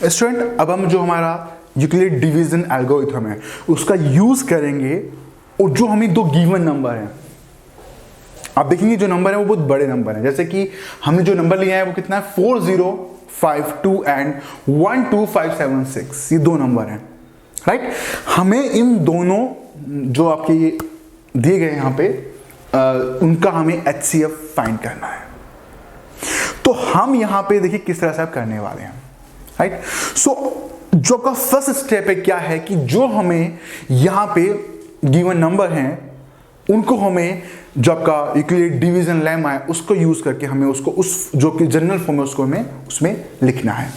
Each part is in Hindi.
स्टूडेंट अब हम जो हमारा यूक्लिड डिवीजन एल्गोरिथम है उसका यूज करेंगे और जो हमें दो गिवन नंबर हैं, आप देखेंगे जो नंबर है वो बहुत बड़े नंबर हैं। जैसे कि हमने जो नंबर लिया है वो कितना है 4052 एंड 12576, ये दो नंबर हैं, राइट। हमें इन दोनों जो आपके ये दिए गए यहाँ पे उनका हमें HCF फाइंड करना है। तो हम यहाँ पे देखिए किस तरह से आप करने वाले हैं, राइट। सो जो आपका फर्स्ट स्टेप है क्या है कि जो हमें यहाँ पे गिवन नंबर हैं उनको हमें जो आपका यूक्लिड डिवीजन लेमा है उसको यूज करके हमें उसको उस जो कि जनरल फॉर्म है उसको हमें उसमें लिखना है।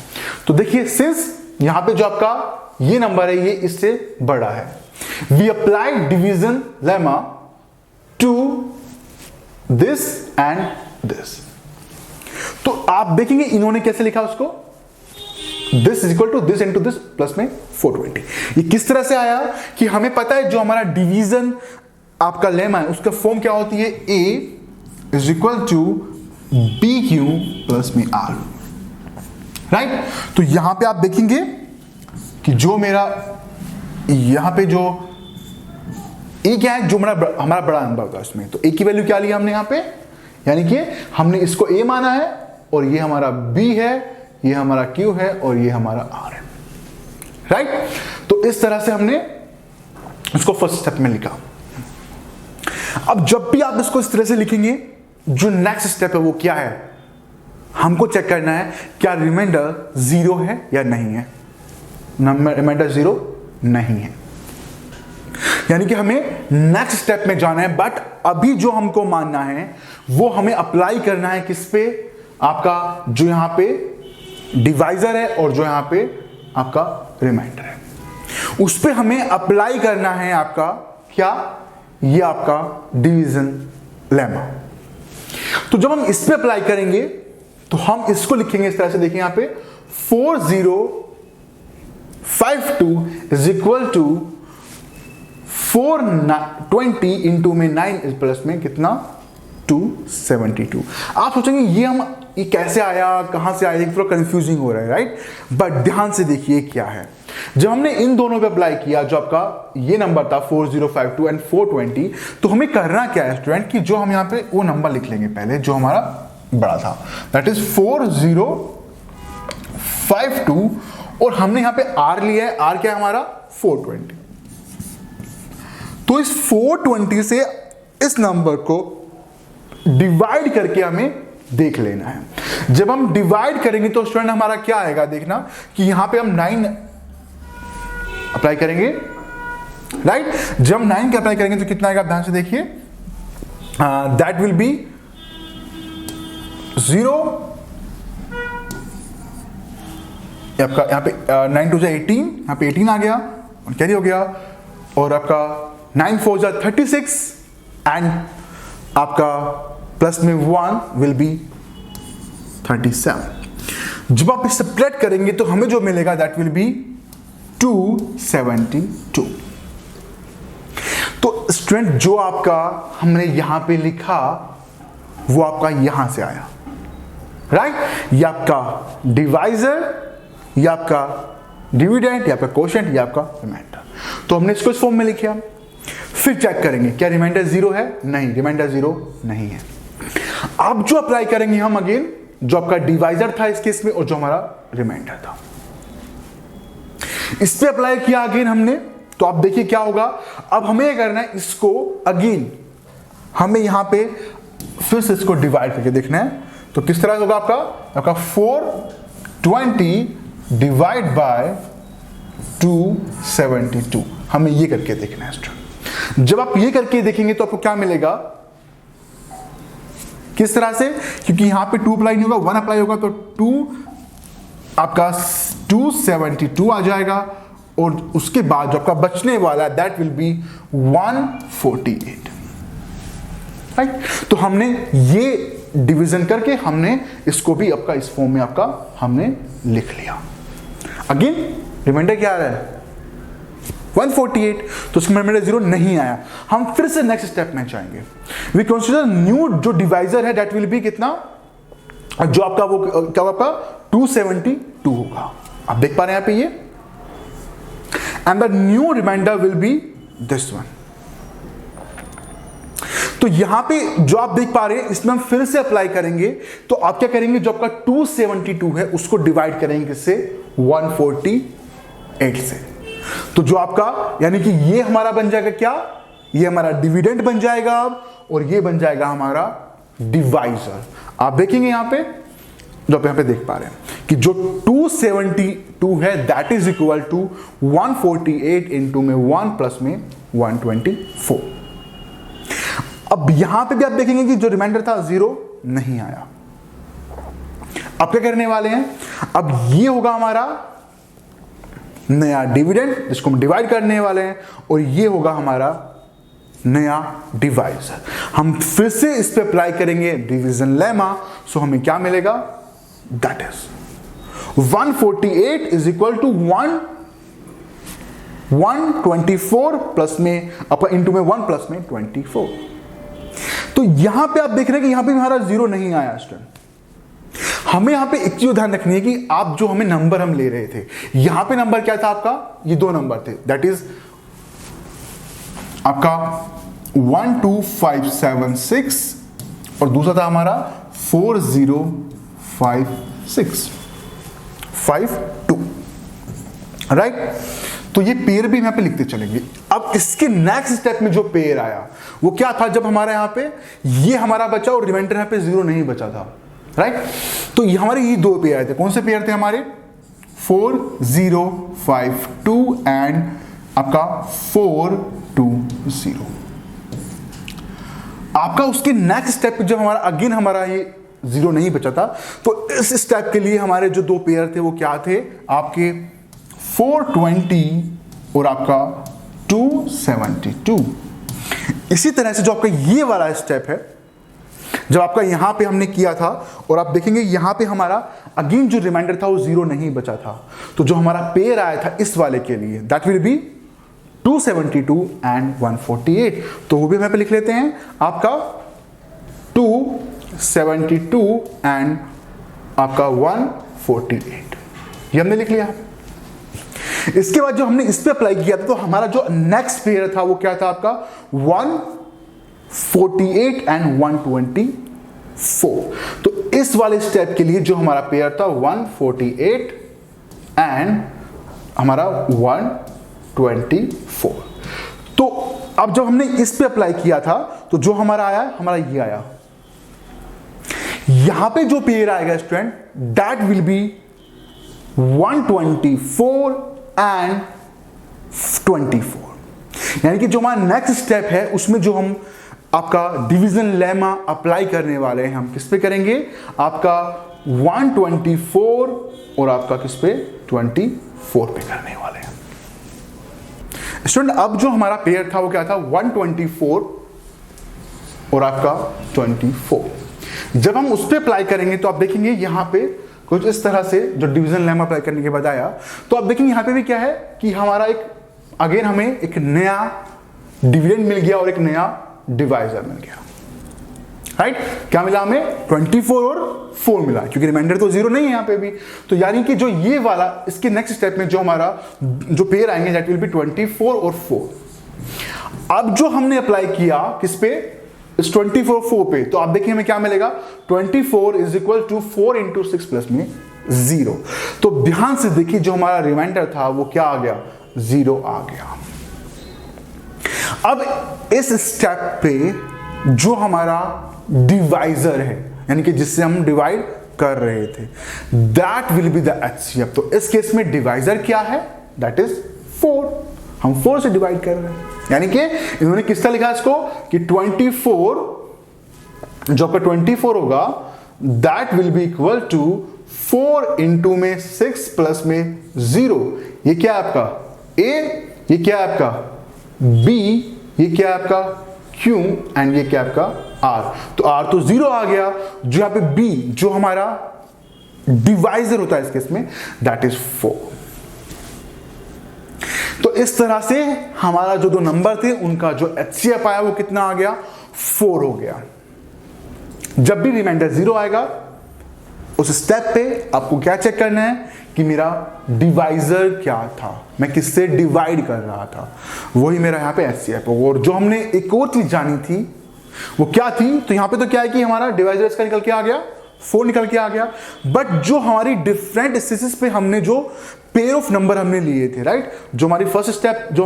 तो देखिए सिंस यहाँ पे जो आपका ये नंबर है ये इससे बड़ा है, we apply division lemma to this and this. तो आप देखेंगे इन्होंने कैसे लिखा उसको, this is equal to this into this plus में 420। ये किस तरह से आया कि हमें पता है जो हमारा डिवीजन आपका लेमा है उसका फॉर्म क्या होती है, A is equal to BQ plus में R, राइट। तो यहां पे आप देखेंगे कि जो मेरा यहां पे जो A क्या है, जो हमारा बड़ा नंबर होगा उसमें, तो A की वैल्यू क्या ली हमने यहां पे, यानी कि हमने इसको A माना है और ये हमारा B है, ये हमारा Q है और ये हमारा R है, राइट। तो इस तरह से हमने इसको फर्स्ट स्टेप में लिखा। अब जब भी आप इसको इस तरह से लिखेंगे जो नेक्स्ट स्टेप है वो क्या है, हमको चेक करना है क्या रिमाइंडर 0 है या नहीं है। नंबर रिमाइंडर 0 नहीं है, यानी कि हमें नेक्स्ट स्टेप में जाना है। बट अभी जो हमको मानना है वो हमें अप्लाई करना है किस पे, आपका जो यहां पे डिवाइजर है और जो यहां पे आपका रिमाइंडर है उस पे हमें अप्लाई करना है आपका क्या, ये आपका डिवीजन लेमा। तो जब हम इस पे अप्लाई करेंगे तो हम इसको लिखेंगे इस तरह से, देखिए यहां पे 4052 इज इक्वल टू 420 इंटू में 9 प्लस में कितना 272। आप सोचेंगे ये कैसे आया, कहां से आया, थोड़ा कंफ्यूजिंग हो रहा है, राइट। बट ध्यान से देखिए क्या है, जब हमने इन दोनों पे अप्लाई किया जो आपका ये नंबर था 4052 एंड 420, तो हमें करना क्या है स्टूडेंट कि जो हम यहाँ पे वो नंबर लिख लेंगे पहले जो हमारा बड़ा था, दैट इज 4052 और हमने यहाँ पे R लिया है, R क्या है हमारा 420। तो इस 420 से इस नंबर को डिवाइड करके हमें देख लेना है। जब हम डिवाइड करेंगे तो स्टूडेंट हमारा क्या आएगा, देखना कि यहां पे हम 9 अप्लाई करेंगे, राइट। जब हम 9 के अप्लाई करेंगे तो कितना आएगा, ध्यान से देखिए, दैट विल बी 0, आपका यहां पे 9 2 18, यहां पे 18 आ गया और कैरी हो गया, और आपका 9 4 36 एंड आपका प्लस में 1 विल बी 37। जब आप सब्ट्रैक्ट करेंगे तो हमें जो मिलेगा दैट विल बी 272। तो स्टूडेंट जो आपका हमने यहां पे लिखा वो आपका यहां से आया, राइट। ये आपका डिवाइजर, ये आपका डिविडेंड, ये आपका कोशेंट, ये आपका रिमाइंडर। तो हमने इसको इस फॉर्म में लिखा। फिर चेक करेंगे क्या रिमाइंडर 0 है, नहीं, रिमाइंडर 0 नहीं है। अब जो अप्लाई करेंगे हम अगेन जो आपका डिवाइजर था इस केस में और जो हमारा रिमाइंडर था, इस पे अप्लाई किया अगेन हमने। तो आप देखिए क्या होगा, अब हमें क्या करना है, इसको अगेन हमें यहां पे फिर से इसको डिवाइड करके देखना है। तो किस तरह होगा आपका 420 डिवाइड बाय 272, हमें ये करके देखना है स्टूडेंट। जब आप ये करके देखेंगे तो आपको क्या मिलेगा, किस तरह से, क्योंकि यहां पे 2 अप्लाई नहीं होगा, 1 अप्लाई होगा, तो 2 आपका 272 आ जाएगा और उसके बाद जो आपका बचने वाला है दैट विल बी 148, राइट। तो हमने ये डिवीजन करके हमने इसको भी आपका इस फॉर्म में आपका हमने लिख लिया। अगेन रिमाइंडर क्या आ रहा है 148, तो उसमें रिमाइंडर 0 नहीं आया। हम फिर से नेक्स्ट स्टेप में जाएंगे। वी कंसीडर न्यू जो डिवाइजर है दैट विल बी कितना, जो आपका वो क्या होगा आपका 272 होगा। आप देख पा रहे हैं यहाँ पे ये, and the new reminder will be this one. तो यहां पे जो आप देख पा रहे हैं इसमें हम फिर से अप्लाई करेंगे। तो आप क्या करेंगे, जो आपका 272 है उसको डिवाइड करेंगे किससे, 148 से। तो जो आपका यानी कि ये हमारा बन जाएगा क्या, ये हमारा डिविडेंड बन जाएगा अब, और ये बन जाएगा हमारा डिवाइजर। आप देखेंगे यहां पे, जो आप यहां पे देख पा रहे हैं कि जो 272 है that is equal to 148 into में 1 प्लस में 124। अब यहां पे भी आप देखेंगे कि जो रिमाइंडर था 0 नहीं आया। अब क्या करने वाले हैं, अब ये होगा हमारा नया डिविडेंड जिसको हम डिवाइड करने वाले हैं, और ये होगा हमारा नया डिवाइजर। हम फिर से इस पे अप्लाई करेंगे डिवीजन लेमा। सो हमें क्या मिलेगा, that is 148 is equal to 124 plus में अपन इंटू में 1 प्लस में 24। तो यहां पे आप देख रहे हैं कि यहां पे हमारा 0 नहीं आया स्टूडेंट। हमें यहां पे एक चीज ध्यान रखनी है कि आप जो हमें नंबर हम ले रहे थे, यहां पे नंबर क्या था आपका, ये 2 नंबर थे, दैट इज आपका 12576 और दूसरा था हमारा 405652, राइट। तो ये पेयर भी यहां पे लिखते चलेंगे। अब इसके नेक्स्ट स्टेप में जो पेयर आया वो क्या था, जब हमारा यहां पे ये हमारा बचा और रिमाइंडर यहां पे 0 नहीं बचा था, राइट। तो ये हमारे ये 2 पेयर आए थे। कौन से पेयर थे हमारे, 4052 एंड आपका 420। आपका उसके नेक्स्ट स्टेप जब हमारा अगेन हमारा ये 0 नहीं बचा था, तो इस स्टेप के लिए हमारे जो 2 पेयर थे वो क्या थे, आपके 420 और आपका 272। इसी तरह से जो आपका ये वाला स्टेप है, जब आपका यहां पे हमने किया था, और आप देखेंगे यहां पे हमारा अगेन जो रिमाइंडर था वो 0 नहीं बचा था। तो जो हमारा पेयर आया था इस वाले के लिए दैट विल बी 272 एंड 148। तो वो भी हम यहाँ पे लिख लेते हैं, आपका 272 एंड आपका 148, ये हमने लिख लिया। इसके बाद जो हमने इस पे अप्लाई किया था, तो हमारा जो नेक्स्ट पेयर था वो क्या था आपका 148 एंड 124। तो इस वाले स्टेप के लिए जो हमारा पेयर था 148 एंड हमारा 124। तो अब जब हमने इस पे अप्लाई किया था, तो जो हमारा आया, हमारा ये आया। यहां पे जो पेयर आएगा student, that will B 124 and 24। यानी कि जो हमारा नेक्स्ट स्टेप है उसमें जो हम आपका डिवीजन लेमा अप्लाई करने वाले हैं, हम किस पे करेंगे, आपका 124 और आपका किस पे 24 पे करने वाले हैं। स्टूडेंट अब जो हमारा पेयर था वो क्या था, 124 और आपका 24। जब हम उस पे अप्लाई करेंगे तो आप देखेंगे यहां पे कुछ इस तरह से जो डिवीजन लेमा अप्लाई करने के बाद आया। तो आप देखेंगे यहां पे भी क्या है कि हमारा एक अगेन हमें एक नया डिविडेंड मिल गया और एक नया डिवाइजर मिल गया, राइट। क्या मिला हमें, 24 और 4 मिला, क्योंकि रिमाइंडर तो 0 नहीं है यहां पे भी। तो यानी कि जो ये वाला इसके नेक्स्ट स्टेप में जो हमारा जो पेयर आएंगे दैट विल बी 24 और 4। अब जो हमने अप्लाई किया किस पे, इस 24 और 4 पे, तो आप देखिए हमें क्या मिलेगा, 24 is equal to 4 into 6 plus में 0। तो ध्यान से देखिए जो हमारा रिमाइंडर था वो क्या आ गया, 0 आ गया। अब इस स्टेप पे जो हमारा डिवाइजर है, यानी कि जिससे हम डिवाइड कर रहे थे, that will be the HCF. तो इस केस में डिवाइजर क्या है, दैट इज 4। हम 4 से डिवाइड कर रहे हैं, यानी कि इन्होंने किस तरह लिखा इसको कि 24 जो आपका 24 होगा that will be equal to 4 into में 6 प्लस में 0। ये क्या है आपका A, ये क्या है आपका B, ये क्या है आपका Q एंड ये क्या है आपका R। तो R तो 0 आ गया। जो यहाँ पे B जो हमारा डिवाइजर होता है इस केस में दैट इज 4। तो इस तरह से हमारा जो 2 नंबर थे उनका जो एचसीएफ आया वो कितना आ गया, 4 हो गया। जब भी रिमाइंडर 0 आएगा उस स्टेप पे आपको क्या चेक करना है कि मेरा डिवाइजर क्या था, मैं किससे डिवाइड कर रहा था, वही मेरा यहाँ पे एचसीएफ। और जो हमने एक और चीज जानी थी वो क्या थी, तो यहाँ पे तो क्या है कि हमारा डिवाइजर इसका निकल के आ गया, 4 निकल के आ गया। बट जो हमारी डिफरेंट स्टेजेस पे हमने जो पेयर ऑफ नंबर हमने लिए थे, राइट, जो हमारी फर्स्ट स्टेप, जो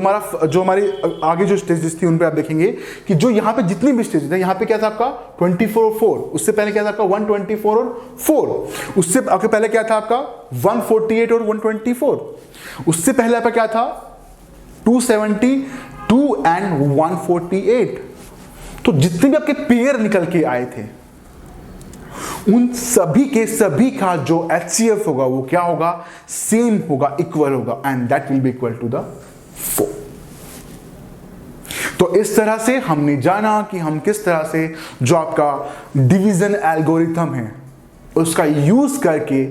हमारी आगे जो स्टेजेस थी उन पे आप देखेंगे कि जो यहाँ पे जितनी भी स्टेजेस थे, यहाँ पे क्या था आपका 24 और 4, उससे पहले क्या था आपका 124 और 4, उससे आपके पहले क्या था आपका 148 और 124, उससे पहले आपका क्या था 272 एंड 148। तो जितने भी आपके पेयर निकल के आए थे उन सभी के सभी का जो HCF होगा वो क्या होगा, सेम होगा, इक्वल होगा, and that will be equal to the 4। तो इस तरह से हमने जाना कि हम किस तरह से जो आपका डिवीजन एल्गोरिथम है उसका यूज करके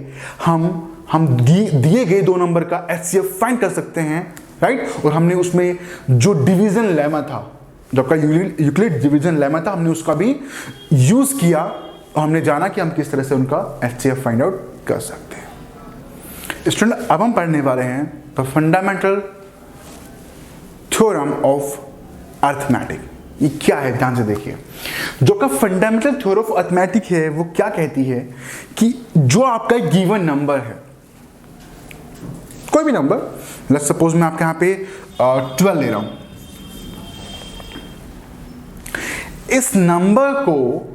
हम दिए गए 2 नंबर का HCF फाइंड कर सकते हैं, राइट। और हमने उसमें जो डिवीजन लेमा था, जो आपका यूक्लिड डिवीजन लेमा था, हमने उसका भी यूज किया और हमने जाना कि हम किस तरह से उनका HCF फाइंड आउट कर सकते हैं। स्टूडेंट, अब हम पढ़ने वाले हैं the fundamental theorem of arithmetic. ये क्या है, ध्यान से देखिए। जो का फंडामेंटल थ्योरम ऑफ अर्थमेटिक है वो क्या कहती है कि जो आपका गिवन नंबर है, कोई भी नंबर, लेट्स सपोज मैं आपके यहां पे 12 ले रहा हूं, इस नंबर को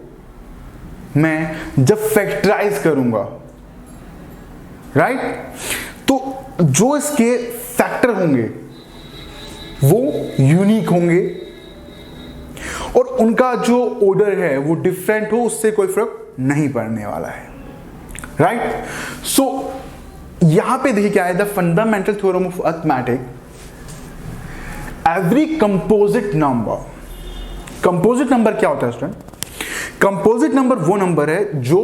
मैं जब फैक्टराइज करूंगा, राइट, तो जो इसके फैक्टर होंगे वो यूनिक होंगे और उनका जो ऑर्डर है वो डिफरेंट हो, उससे कोई फर्क नहीं पड़ने वाला है, राइट। सो यहां पे देखिए क्या है, the fundamental theorem of arithmetic, every composite number, composite number क्या होता है स्टूडेंट? कंपोजिट नंबर वो नंबर है जो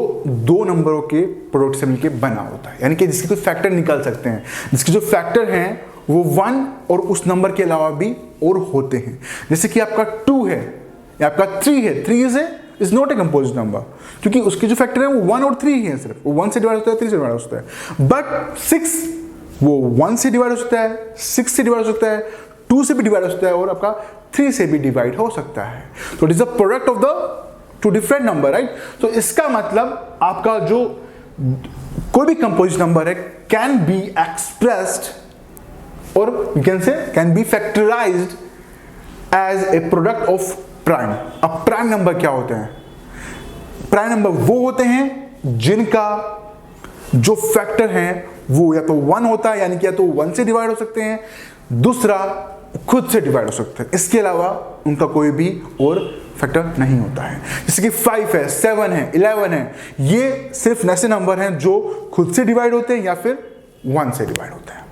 2 नंबरों के प्रोडक्ट से मिलकर बना होता है, यानी कि जिसके कुछ फैक्टर निकल सकते हैं, जिसके जो फैक्टर हैं वो 1 और उस नंबर के अलावा भी और होते हैं। जैसे कि आपका 2 है या आपका 3 है, 3 is not a composite number, क्योंकि उसके जो फैक्टर है वो 1 और 3 ही है, सिर्फ वो 1 से डिवाइड होता है, 3 से डिवाइड होता है। बट 6 वो 1 से डिवाइड हो सकता है, 6 से डिवाइड हो सकता है, 2 से भी डिवाइड हो सकता है और आपका 3 से भी डिवाइड हो सकता है। तो it is a product of the 2 different number, right. तो इसका मतलब आपका जो कोई भी कंपोजिट नंबर है कैन बी एक्सप्रेस्ड और you can say can be factorised as a product of prime. अब प्राइम नंबर क्या होते हैं? प्राइम नंबर वो होते हैं जिनका जो फैक्टर है वो या तो 1 होता है, यानी कि या तो 1 से डिवाइड हो सकते हैं, दूसरा खुद से डिवाइड हो सकते हैं, इसके अलावा उनका कोई भी और फैक्टर नहीं होता है। जैसे कि 5 है, 7 है, 11 है, ये सिर्फ ऐसे नंबर हैं जो खुद से डिवाइड होते हैं या फिर 1 से डिवाइड होते हैं,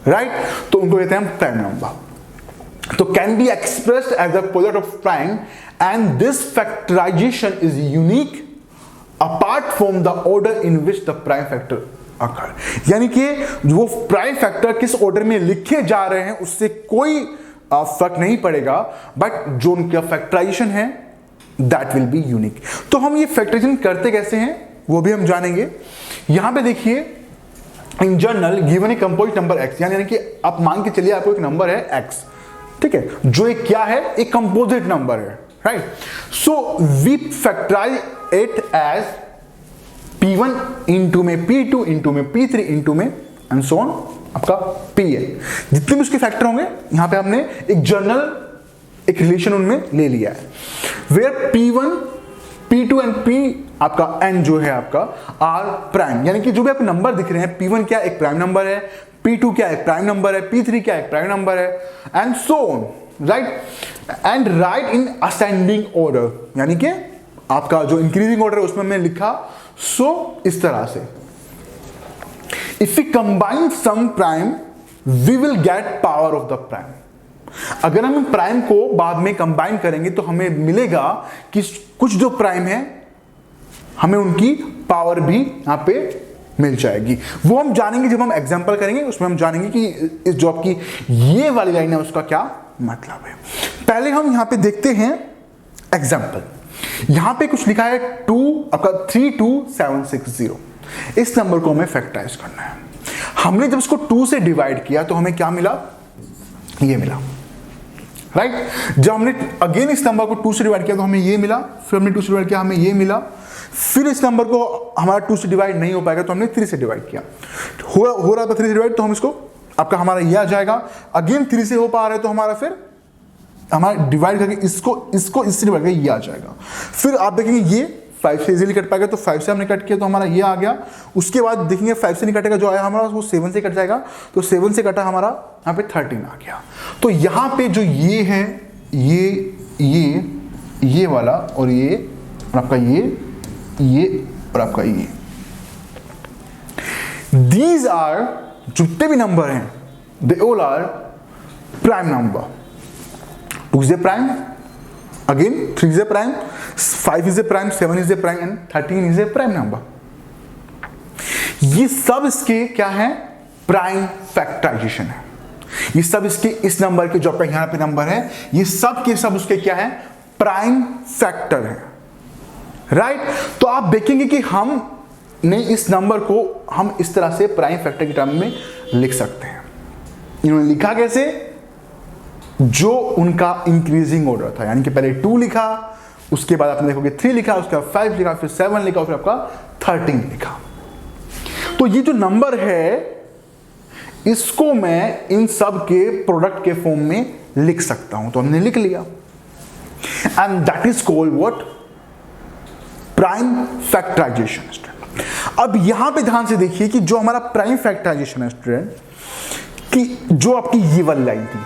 राइट। तो उनको कहते हैं हम प्राइम नंबर। तो can be expressed as a product of prime and this factorization is unique apart from the order in which the prime factor occur, यानी कि वो प्राइम फैक्टर किस ऑर्डर में लिखे जा रहे हैं उससे कोई फर्क नहीं पड़ेगा, बट जो उनका फैक्टराइजेशन है दैट विल बी यूनिक। तो हम ये फैक्टराइजेशन करते कैसे हैं वो भी हम जानेंगे। यहां पे देखिए, in general given a composite number x, यानी कि आप मान के चलिए आपको एक नंबर है x, ठीक है, जो एक क्या है, एक कंपोजिट नंबर है, right. So we factorise it as p1 into में p2 इंटू में p3 इंटू में एंड सो ऑन आपका pn, जितने भी उसके फैक्टर होंगे यहां पे हमने एक जनरल एक रिलेशन उनमें ले लिया है, where p1 p2 and p आपका n जो है आपका आर प्राइम, यानी कि जो भी आपको नंबर दिख रहे हैं, p1 क्या एक प्राइम नंबर है, p2 क्या एक प्राइम नंबर है, p3 क्या एक प्राइम नंबर है, and so on, right. And right in ascending order, यानी कि आपका जो इंक्रीजिंग ऑर्डर है उसमें मैंने लिखा सो इस तरह से, if we combine some prime we will get power of the prime. अगर हम प्राइम को बाद में कंबाइन करेंगे तो हमें मिलेगा कि कुछ जो प्राइम है हमें उनकी पावर भी यहां पे मिल जाएगी। वो हम जानेंगे जब हम एग्जांपल करेंगे, उसमें हम जानेंगे कि इस जो आपकी ये वाली लाइन है उसका क्या मतलब है। पहले हम यहां पे देखते हैं एग्जांपल। यहां पे कुछ लिखा है 2 आपका 32760, इस नंबर को हमें फैक्टराइज करना है। हमने जब इसको 2 से डिवाइड किया तो हमें क्या मिला, ये मिला, राइट। जब हमने अगेन इस नंबर को 2 से डिवाइड किया तो हमें ये मिला, फिर हमने 2 से डिवाइड किया, हमें ये मिला, फिर इस नंबर को हमारा 2 से डिवाइड नहीं हो पाएगा तो हमने 3 से डिवाइड किया, हो रहा था 3 से डिवाइड, तो हम इसको आपका हमारा ये आ जाएगा। अगेन 3 से हो पा रहा है तो हमारा फिर हमारा डिवाइड करके इसको इससे डिवाइड करके ये आ जाएगा। फिर आप देखेंगे ये 5 से इजीली कट पाएगा, तो 5 से हमने कट किया तो हमारा ये आ गया। उसके बाद देखेंगे 5 से नहीं कटेगा, जो आया हमारा वो 7 से कट जाएगा, तो 7 से कटा हमारा यहाँ पे 13 आ गया। तो यहाँ पे जो ये है, ये वाला और ये और आपका ये और आपका ये, दीज आर, जितने भी नंबर हैं they all are prime number. 2 is a prime, again 3 is a prime, 5 is a prime, 7 is a prime and 13 is a prime number। ये सब इसके क्या है, प्राइम फैक्टराइजेशन है। ये सब इसके इस नंबर के जो आपका यहाँ पे नंबर है, ये सब के सब उसके क्या है, प्राइम फैक्टर है, राइट। तो आप देखेंगे कि हम ने इस नंबर को हम इस तरह से प्राइम फैक्टर के टर्म में लिख सकते हैं। इन्होंने लिखा कैसे, जो उनका इंक्रीजिंग ऑर्डर था, यानी कि पहले 2 लिखा, उसके बाद आपने देखोगे 3 लिखा, उसके बाद 5 लिखा, फिर 7 लिखा, फिर आपका 13 लिखा। तो ये जो नंबर है इसको मैं इन सब के प्रोडक्ट के फॉर्म में लिख सकता हूं, तो हमने लिख लिया, and that is called what, prime factorisation. अब यहां पे ध्यान से देखिए कि जो हमारा प्राइम फैक्टराइजेशन है स्टूडेंट, कि जो आपकी ये वाली लाइन थी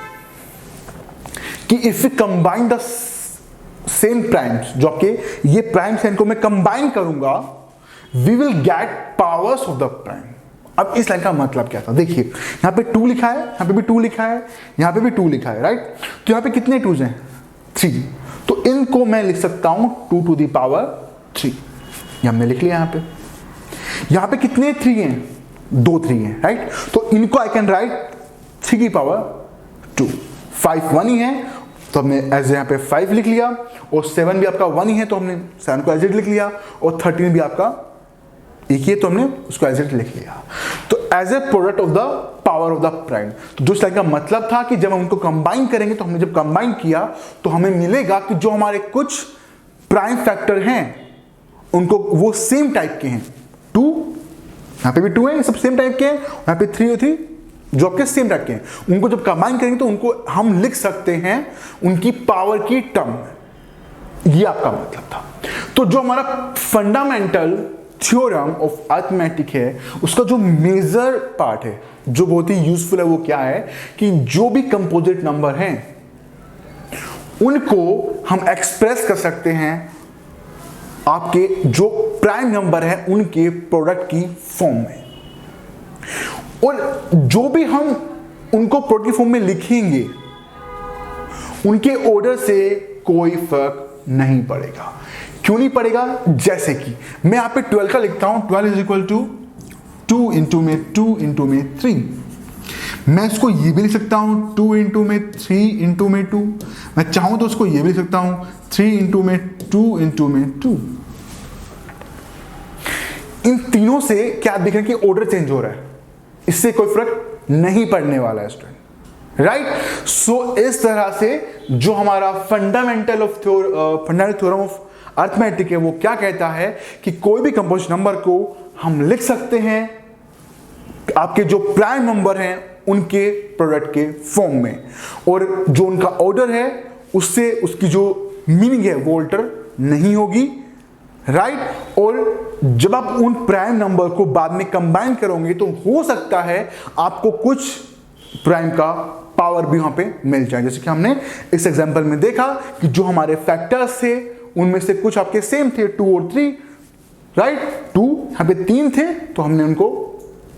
कि if you combine the same primes, जो आपके ये प्राइम्स हैं इनको मैं कंबाइन करूंगा, we will get powers of the prime. अब इस लाइन का मतलब क्या था, देखिए यहां पे 2 लिखा है, यहां पे भी 2 लिखा है, यहां पे भी 2 लिखा है, राइट। तो यहां पे कितने 2s हैं, 3, तो इनको मैं लिख सकता हूं 2 to the power 3, ये हमने लिख लिया। यहां पे कितने 3 हैं, 2 3 हैं, राइट। तो इनको आई कैन राइट 3 की पावर 2, 5 1 ही है तो हमने एज यहाँ पे 5 लिख लिया, और 7 भी आपका 1 ही है तो हमने 7 को एज इट लिख लिया, और 13 भी आपका एक ही है तो हमने उसको एज इट लिख लिया। तो as a product of the power of the prime, तो जो लाइन का मतलब था कि जब हम उनको कंबाइन करेंगे, तो हमने जब कंबाइन किया तो हमें मिलेगा कि जो हमारे कुछ प्राइम फैक्टर हैं उनको वो सेम टाइप के हैं, 2 यहाँ पे भी 2 है, सब सेम टाइप के हैं, यहाँ पे 3 और 3 जो आपके सेम टाइप के हैं, उनको जब कंबाइन करेंगे तो उनको हम लिख सकते हैं उनकी पावर की टर्म में। ये आपका मतलब था। तो जो हमारा फंडामेंटल थ्योरम ऑफ अरिथमेटिक है, उसका जो मेजर पार्ट है जो बहुत ही यूजफुल है, वो क्या है कि जो भी कंपोजिट नंबर हैं उनको हम एक्सप्रेस कर सकते हैं आपके जो प्राइम नंबर है उनके प्रोडक्ट की फॉर्म में, और जो भी हम उनको प्रोडक्ट की फॉर्म में लिखेंगे उनके ऑर्डर से कोई फर्क नहीं पड़ेगा। क्यों नहीं पड़ेगा, जैसे कि मैं यहां पे 12 का लिखता हूं, 12 इज इक्वल टू 2 इंटू में 2 इंटू में 3। मैं इसको ये भी लिख सकता हूं 2 इंटू में 3 इंटू में 2। मैं चाहूं तो उसको ये भी लिख सकता हूं 3 इंटू में 2 इंटू में 2। इन तीनों से क्या दिख रहा है कि ऑर्डर चेंज हो रहा है, इससे कोई फर्क नहीं पड़ने वाला है स्टूडेंट, राइट। सो इस तरह से जो हमारा फंडामेंटल थ्योरम ऑफ अरिथमेटिक है वो क्या कहता है कि कोई भी कंपोजिट नंबर को हम लिख सकते हैं आपके जो प्राइम नंबर हैं उनके प्रोडक्ट के फॉर्म में, और जो उनका ऑर्डर है उससे उसकी जो मीनिंग है वो अल्टर नहीं होगी, राइट। और जब आप उन प्राइम नंबर को बाद में कंबाइन करोगे तो हो सकता है आपको कुछ प्राइम का पावर भी वहां पे मिल जाए, जैसे कि हमने इस एग्जांपल में देखा कि जो हमारे फैक्टर्स थे उनमें से कुछ आपके सेम थे 2 और 3, राइट। 2 यहाँ पे 3 थे तो हमने उनको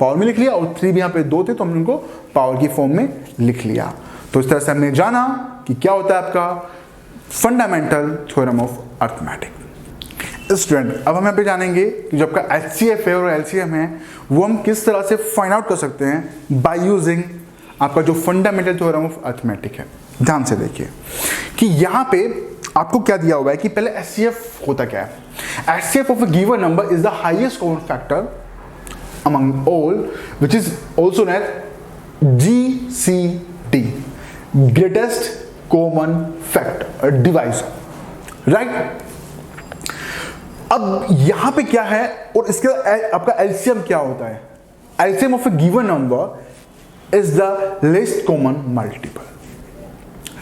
पावर में लिख लिया, और 3 भी यहाँ पे 2 थे तो हमने उनको पावर की फॉर्म में लिख लिया। तो इस तरह से हमने जाना कि क्या होता है आपका fundamental theorem of arithmetic. Student अब हम यहाँ पे जानेंगे कि जो आपका HCF है और LCM है वो हम किस तरह से फाइंड आउट कर सकते हैं बाय यूजिंग आपका जो फंडामेंटल थ्योरम ऑफ अरिथमेटिक है। ध्यान से देखिए कि यहाँ पे आपको क्या दिया हुआ है कि पहले HCF होता क्या है। HCF of a given number is the highest common factor among all, which is also known as GCD, greatest common factor device, right. अब यहां पे क्या है और इसके आपका एलसीएम क्या होता है? LCM of A given number is the least common multiple,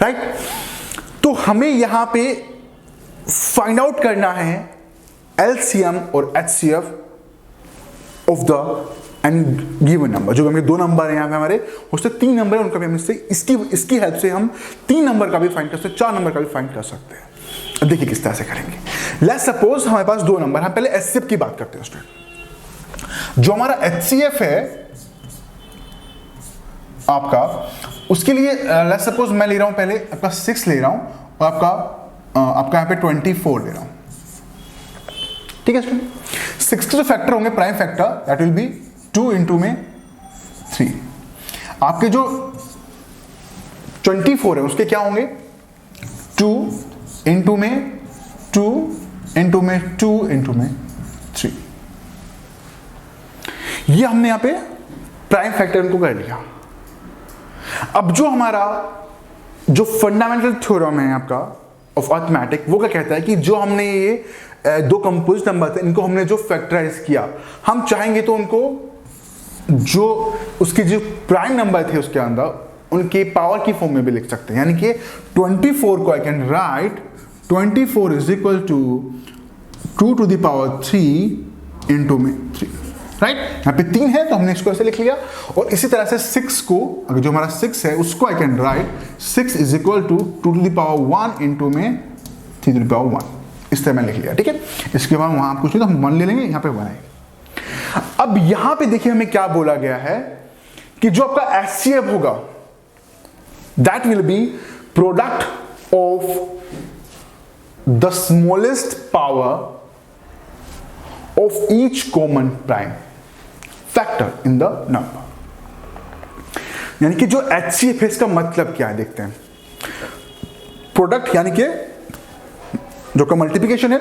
right. तो हमें यहां पे फाइंड आउट करना है एलसीएम और HCF of the any given number. जो हमें दो नंबर है यहां पे हमारे, उससे तीन नंबर है, उनका भी हम इसकी हेल्प से हम तीन नंबर का भी फाइंड कर सकते हैं, चार नंबर का भी फाइंड कर सकते हैं। देखिए किस तरह से करेंगे। लेट्स सपोज हमारे पास दो नंबर, हम पहले एचसीएफ की बात करते हैं स्टूडेंट। जो हमारा एचसीएफ है आपका, उसके लिए लेट्स सपोज मैं ले रहा हूं पहले आपका 6 ले रहा हूं और आपका यहां पे 24 ले रहा हूं, ठीक है स्टूडेंट। 6 के जो फैक्टर होंगे prime factor, that will be 2 into में 3। आपके जो 24 है उसके क्या होंगे 2 इंटू में 2 इंटू में 2 इंटू में 3। ये हमने यहां पे प्राइम फैक्टर इनको कर लिया। अब जो हमारा जो फंडामेंटल थ्योरम है आपका ऑफ अरिथमेटिक, वो क्या कहता है कि जो हमने ये दो कंपोजिट नंबर थे, इनको हमने जो फैक्टराइज किया, हम चाहेंगे तो उनको जो उसके जो प्राइम नंबर थे उसके अंदर उनके पावर की फॉर्म में भी लिख सकते हैं। यानी कि 24 को I can write 24 is equal to 2 to the power 3 into में 3, राइट। यहाँ पे 3 है तो हमने इसको ऐसे लिख लिया। और इसी तरह से 6 को, अगर जो हमारा 6 है उसको I can write 6 is equal to 2 to the power 1 into में 3 टू द पावर 1, इस तरह मैंने लिख लिया, ठीक है। इसके बाद वहां कुछ नहीं तो हम 1 ले लेंगे, यहाँ पे 1 आएगा। अब यहां पे देखिए हमें क्या बोला गया है कि जो आपका एचसीएफ होगा that will B product of the smallest power of each common prime factor in the number. यानी कि जो एचसीएफ है इसका मतलब क्या है देखते हैं। प्रोडक्ट यानी कि जो का मल्टीप्लिकेशन है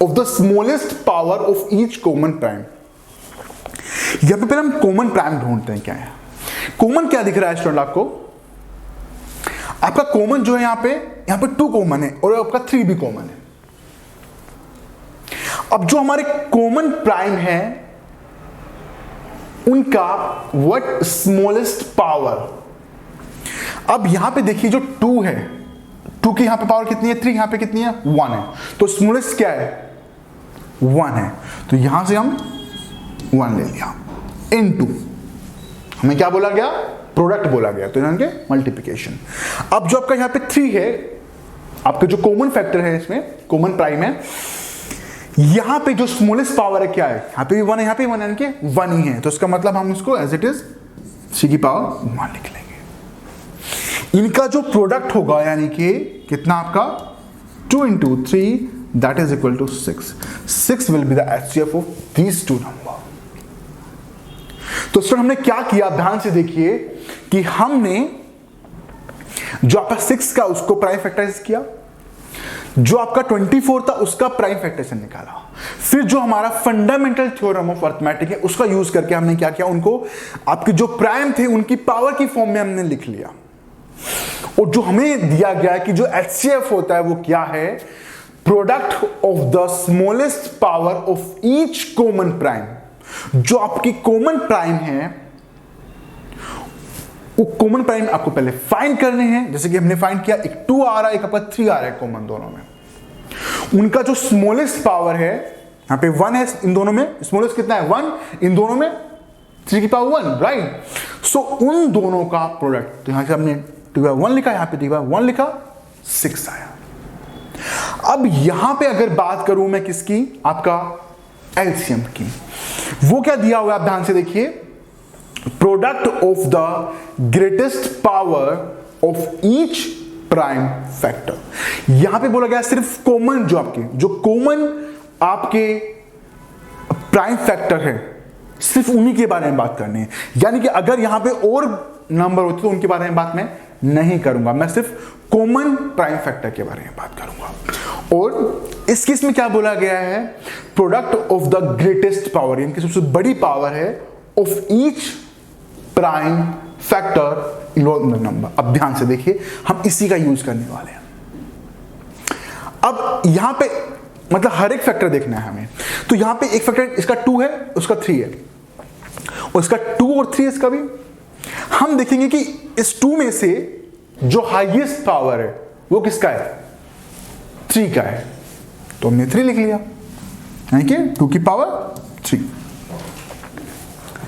of the smallest power of each common prime. यहां पे पहले हम कॉमन प्राइम ढूंढते हैं क्या है। कॉमन क्या दिख रहा है स्टूडेंट आपको? आपका कॉमन जो है यहां पे 2 कॉमन है और आपका 3 भी कॉमन है। अब जो हमारे कॉमन प्राइम है उनका व्हाट स्मॉलेस्ट पावर। अब यहां पे देखिए जो 2 है, 2 की यहां पे पावर कितनी है 3, यहां पे कितनी है 1 है, तो स्मॉलेस्ट क्या है 1 है। तो यहां से हम 1 ले लिया इनटू हमें क्या बोला गया प्रोडक्ट बोला गया, तो इनके मल्टीप्लिकेशन। अब जो आपका यहां पे 3 है, आपके जो कॉमन फैक्टर है इसमें कॉमन प्राइम है, यहां पे जो स्मॉलेस्ट पावर है क्या है, यहां पे भी 1 है, यहां पे 1 है, इनके 1 ही है। तो इसका मतलब हम इसको एज इट इज 3 की पावर 1 लिख लेंगे। इनका जो प्रोडक्ट होगा यानी कि कितना आपका 2 into 3 that is equal to 6 will be the HCF of these 2 number. तो सर हमने क्या किया, ध्यान से देखिए कि हमने जो आपका 6 का उसको प्राइम फैक्टराइज किया, जो आपका 24 था उसका प्राइम फैक्टराइजेशन निकाला, फिर जो हमारा फंडामेंटल थ्योरम ऑफ अरिथमेटिक है उसका यूज करके हमने क्या किया, उनको आपके जो प्राइम थे उनकी पावर की फॉर्म में हमने लिख लिया। और जो हमें दिया गया है कि जो एचसीएफ होता है वो क्या है, product of the smallest power of each common prime. जो आपकी कॉमन प्राइम है वो कॉमन प्राइम आपको पहले फाइंड करने हैं, जैसे कि हमने फाइंड किया, एक 2 आ रहा है, एक आपका 3 आ रहा है कॉमन दोनों में। उनका जो स्मॉलेस्ट पावर है यहां पे 1 है, इन दोनों में स्मॉलेस्ट कितना है 1, इन दोनों में 3 की पावर 1, राइट। सो उन दोनों का प्रोडक्ट, तो यहां से हमने 1 लिखा, यहां पे 1 लिखा, 6 आया। अब यहां पे अगर बात करूं मैं किसकी, आपका एलसीएम की, वो क्या दिया हुआ है आप ध्यान से देखिए, product of the greatest power of each prime factor. यहां पे बोला गया सिर्फ कॉमन, जो कॉमन आपके प्राइम फैक्टर है सिर्फ उन्हीं के बारे में बात करनी है। यानी कि अगर यहां पे और नंबर होते तो उनके बारे में बात मैं नहीं करूंगा, मैं सिर्फ कॉमन प्राइम फैक्टर के बारे में बात करूंगा। और इस केस में क्या बोला गया है, product of the greatest power, यानी कि सबसे बड़ी पावर है of each prime factor involve in the number. अब ध्यान से देखिए, हम इसी का यूज करने वाले हैं। अब यहां पे मतलब हर एक फैक्टर देखना है हमें। तो यहां पे एक फैक्टर इसका 2 है, उसका 3 है, और इसका 2 और 3 इसका भी। हम देखेंगे कि इस 2 में से जो हाईएस्ट पावर है वो किसका है, 3 का है। तो हमने 3 लिख लिया, यानी कि 2 की पावर 3।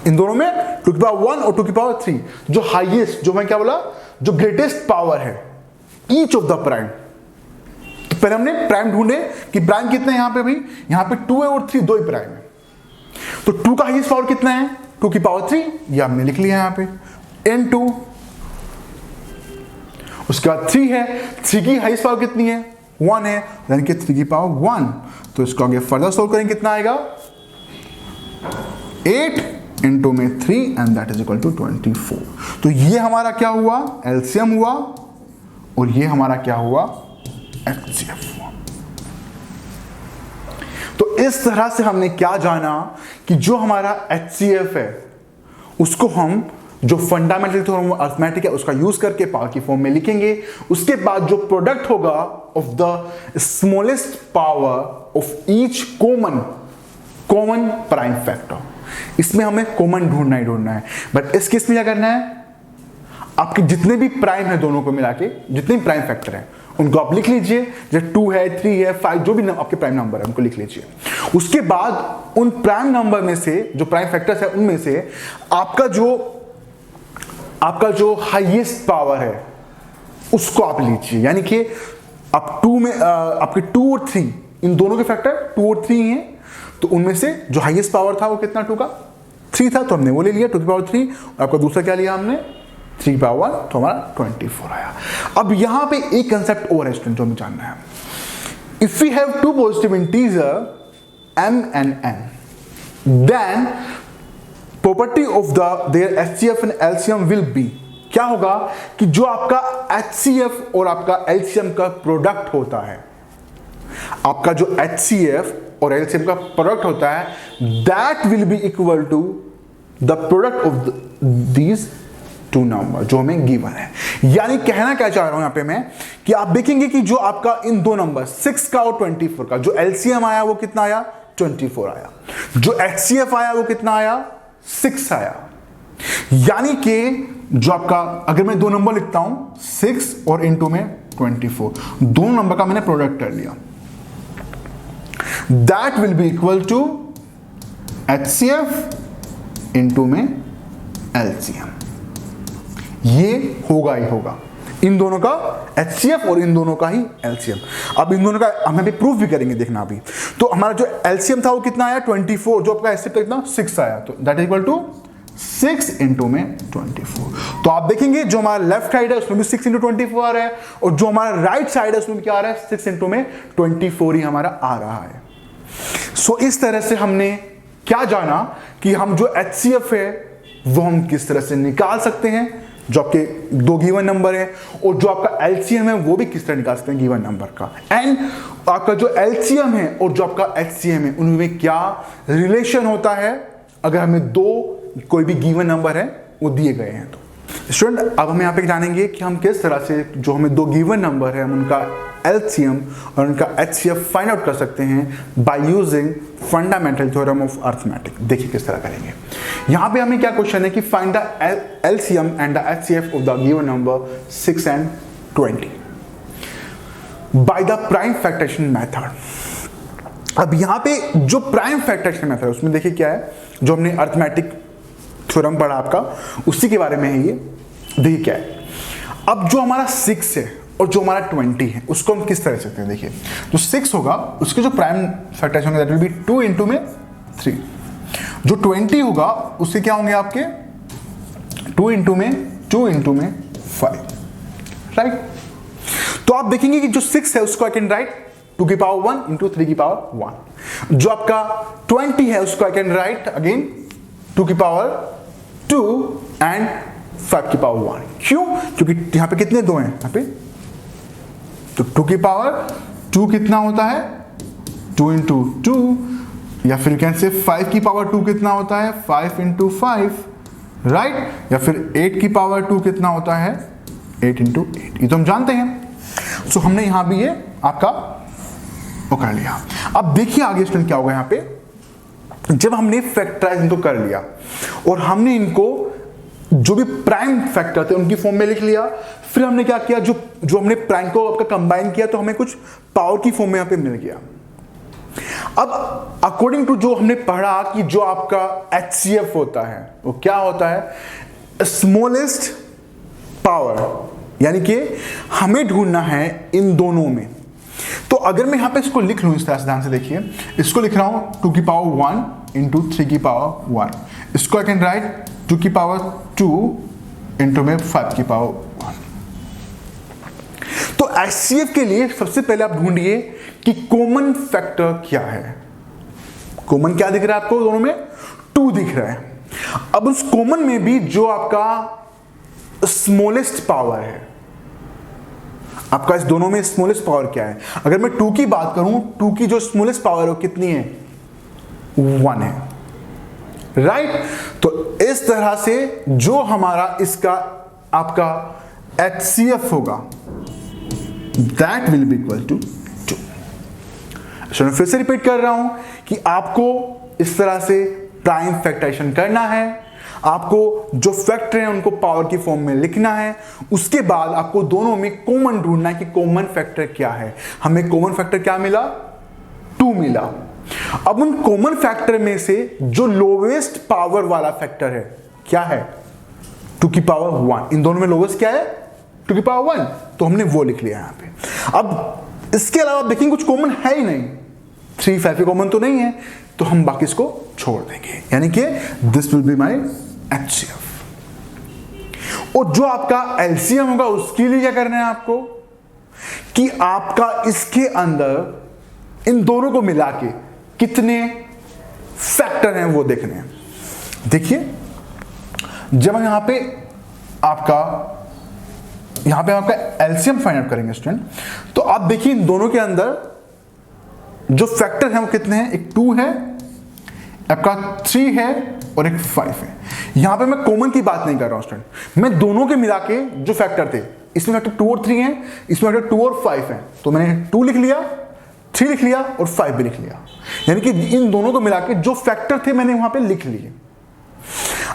इन दोनों में 2 की पावर 1 और 2 की पावर 3, जो हाईएस्ट, जो मैं क्या बोला, जो ग्रेटेस्ट पावर है ईच ऑफ द प्राइम। तो पहले हमने प्राइम ढूंढे कि प्राइम कितने हैं यहां पे भाई, यहां पे 2 है और 3, 2 ही प्राइम है। तो 2 का हाईएस्ट पावर कितना है, 2 की पावर 3, ये हमने लिख लिया यहां पे n2। उसके बाद 3 है, 3 की हाईएस्ट पावर कितनी है, 1 है, यानी कि 3 की पावर 1। तो इसको आगे फर्दर सोल्व करेंगे, कितना आएगा 8 इंटू में 3 and that is equal to 24। तो ये हमारा क्या हुआ, एलसीएम हुआ, और ये हमारा क्या हुआ, एचसीएफ हुआ। तो इस तरह से हमने क्या जाना कि जो हमारा एचसीएफ है उसको हम जो फंडामेंटल थ्योरम अर्थमेटिक है उसका यूज करके पावर की फॉर्म में लिखेंगे। उसके बाद जो प्रोडक्ट होगा of the smallest power of each common prime factor, इसमें हमें कॉमन ढूंढना ही ढूंढना है। बट इस केस में क्या करना है, आपके जितने भी प्राइम है दोनों को मिला के, जितने भी प्राइम फैक्टर हैं उनको आप लिख लीजिए। जैसे 2 है, 3 है, 5, जो भी आपके प्राइम नंबर है उनको लिख लीजिए। उसके बाद उन प्राइम नंबर में से, जो प्राइम फैक्टर्स है उनमें से आपका जो हाईएस्ट पावर है उसको आप लीजिए। यानी कि आप 2 में आपके 2 और 3, इन दोनों के फैक्टर 2 और 3 हैं, तो उनमें से जो हाईएस्ट पावर था वो कितना, 2 का 3 था, तो हमने वो ले लिया 2 की पावर 3। और आपका दूसरा क्या लिया हमने, 3 की पावर 1, तो हमारा 24 आया। अब यहां पे एक कंसेप्ट और है स्टूडेंट जो हमें जानना है। If we have 2 positive integer m and n, then property of their HCF and LCM will be, क्या होगा कि जो आपका HCF और आपका LCM का प्रोडक्ट होता है, आपका जो HCF और LCM का प्रोडक्ट होता है, that will be equal to the product of these 2 number जो हमें गिवन है। यानी कहना क्या चाह रहा हूं यहां पे मैं कि आप देखेंगे कि जो आपका इन 2 नंबर 6 का और 24 का जो LCM आया वो कितना आया, 24 आया। जो HCF आया वो कितना आया, 6 आया। यानी कि जो आपका, अगर मैं 2 नंबर लिखता हूं 6 और इनटू में 24, दोनों नंबर का मैंने प्रोडक्ट कर लिया, that will be equal to HCF into में LCM। ये होगा ही होगा, इन दोनों का HCF और इन दोनों का ही LCM। अब इन दोनों का हम अभी प्रूफ भी करेंगे, देखना अभी। तो हमारा जो LCM था वो कितना आया, 24, जो आपका HCF कितना 6 आया, तो that is equal to 6 into में 24। तो आप देखेंगे जो हमारा लेफ्ट साइड है उसमें भी 6 इंटू 24 आ रहा है, और जो हमारा राइट साइड है उसमें भी क्या आ रहा है, 6 इंटू में 24 ही हमारा आ रहा है। सो इस तरह से हमने क्या जाना कि हम जो HCF है वो हम किस तरह से निकाल सकते हैं, जो आपके 2 गिवन नंबर है, और जो आपका LCM है वो भी किस तरह निकाल सकते हैं गिवन नंबर का। एंड आपका जो LCM है और जो आपका HCM है उनमें क्या रिलेशन होता है अगर हमें 2 कोई भी गिवन नंबर है वो दिए गए हैं। तो स्टूडेंट अब हम यहाँ पे जानेंगे कि हम किस तरह से जो हमें 2 गिवन नंबर है हम उनका LCM और उनका HCF फाइंड आउट कर सकते हैं by using fundamental theorem of arithmetic. देखिए किस तरह करेंगे। यहाँ पे हमें क्या क्वेश्चन है कि find the LCM and the HCF of the given number 6 and 20 by the prime factorisation method. अब यहाँ पे जो प्राइम फैक्टराइजेशन मेथड है उसमें देखिए क्या है, जो हमने अर्थमेटिक थ्योरम पढ़ा आपका उसी के बारे में है ये। देखिए क्या है, अब जो हमारा 6 है और जो हमारा 20 है उसको हम किस तरह से सकते हैं। देखिए जो 6 होगा उसके जो प्राइम फैक्टर्स होंगे दैट विल बी 2 इंटू में 3। जो 20 होगा उसके क्या होंगे आपके 2 इंटू में 5, राइट। तो आप देखेंगे कि जो 6 है उसको आई कैन राइट 2 की पावर 1 इंटू 3 की पावर 1। जो आपका 20 है उसको आई कैन राइट अगेन 2 की पावर 2 एंड 5 की पावर 1। क्यों? क्योंकि यहां पे कितने 2 हैं, यहां पे तो 2 की पावर 2 कितना होता है, 2 इंटू 2, या फिर कैन से 5 की पावर 2 कितना होता है, 5 इंटू 5, राइट, या फिर 8 की पावर 2 कितना होता है, 8 इंटू 8, ये तो हम जानते हैं। सो हमने यहां भी ये आपका वो कर लिया। अब देखिए आगे स्टूडेंट क्या होगा यहाँ पे, जब हमने फैक्टराइज इनको कर लिया और हमने इनको जो भी प्राइम फैक्टर थे उनकी फॉर्म में लिख लिया, फिर हमने क्या किया, जो हमने प्राइम को आपका कंबाइन किया तो हमें कुछ पावर की फॉर्म में यहाँ पे मिल गया। अब अकॉर्डिंग टू जो हमने पढ़ा कि जो आपका HCF होता है वो क्या होता है, स्मॉलेस्ट पावर, यानी कि हमें ढूंढना है इन दोनों में। तो अगर मैं यहां पे इसको लिख लूं इस तरह से, ध्यान से देखिए, इसको लिख रहा हूं 2 की पावर 1 इंटू 3 की पावर 1, इसको आई कैन राइट 2 की पावर 2 इंटू में 5 की पावर 1। तो HCF के लिए सबसे पहले आप ढूंढिए कि कॉमन फैक्टर क्या है। कॉमन क्या दिख रहा है आपको, दोनों में 2 दिख रहा है। अब उस कॉमन में भी जो आपका स्मॉलेस्ट पावर है, आपका इस दोनों में स्मॉलेस्ट पावर क्या है, अगर मैं 2 की बात करूं, 2 की जो स्मॉलेस्ट पावर है वो कितनी है, 1 है, राइट। तो इस तरह से जो हमारा इसका आपका HCF होगा that will be equal to 2। मैं फिर से रिपीट कर रहा हूं कि आपको इस तरह से प्राइम फैक्टराइजेशन करना है, आपको जो फैक्टर है उनको पावर की फॉर्म में लिखना है, उसके बाद आपको दोनों में कॉमन ढूंढना है कि कॉमन फैक्टर क्या है। हमें कॉमन फैक्टर क्या मिला, 2 मिला। अब उन कॉमन फैक्टर में से जो लोवेस्ट पावर वाला फैक्टर है क्या है, 2 की पावर 1, इन दोनों में लोवेस्ट क्या है, 2 की पावर 1, तो हमने वो लिख लिया यहां पे। अब इसके अलावा देखेंगे कुछ कॉमन है ही नहीं, 3 5 कॉमन तो नहीं है, तो हम बाकी इसको छोड़ देंगे, यानी कि this will be my HCF। और जो आपका LCM होगा उसके लिए क्या करना है आपको, कि आपका इसके अंदर इन दोनों को मिला के कितने फैक्टर हैं वो देखने हैं। देखिए जब हम यहां पे आपका LCM फाइंड आउट करेंगे स्टूडेंट, तो आप देखिए इन दोनों के अंदर जो फैक्टर हैं वो कितने हैं, एक 2 है, आपका 3 है और एक 5 है। यहां पे मैं कॉमन की बात नहीं कर रहा हूं स्टूडेंट, मैं दोनों के मिला के जो फैक्टर थे, इसमें फैक्टर 2 और 3 है, इसमें फैक्टर 2 और 5 है, तो मैंने 2 लिख लिया, 3 लिख लिया और 5 भी लिख लिया, यानी कि इन दोनों को मिला के जो फैक्टर थे मैंने वहां पे लिख लिए।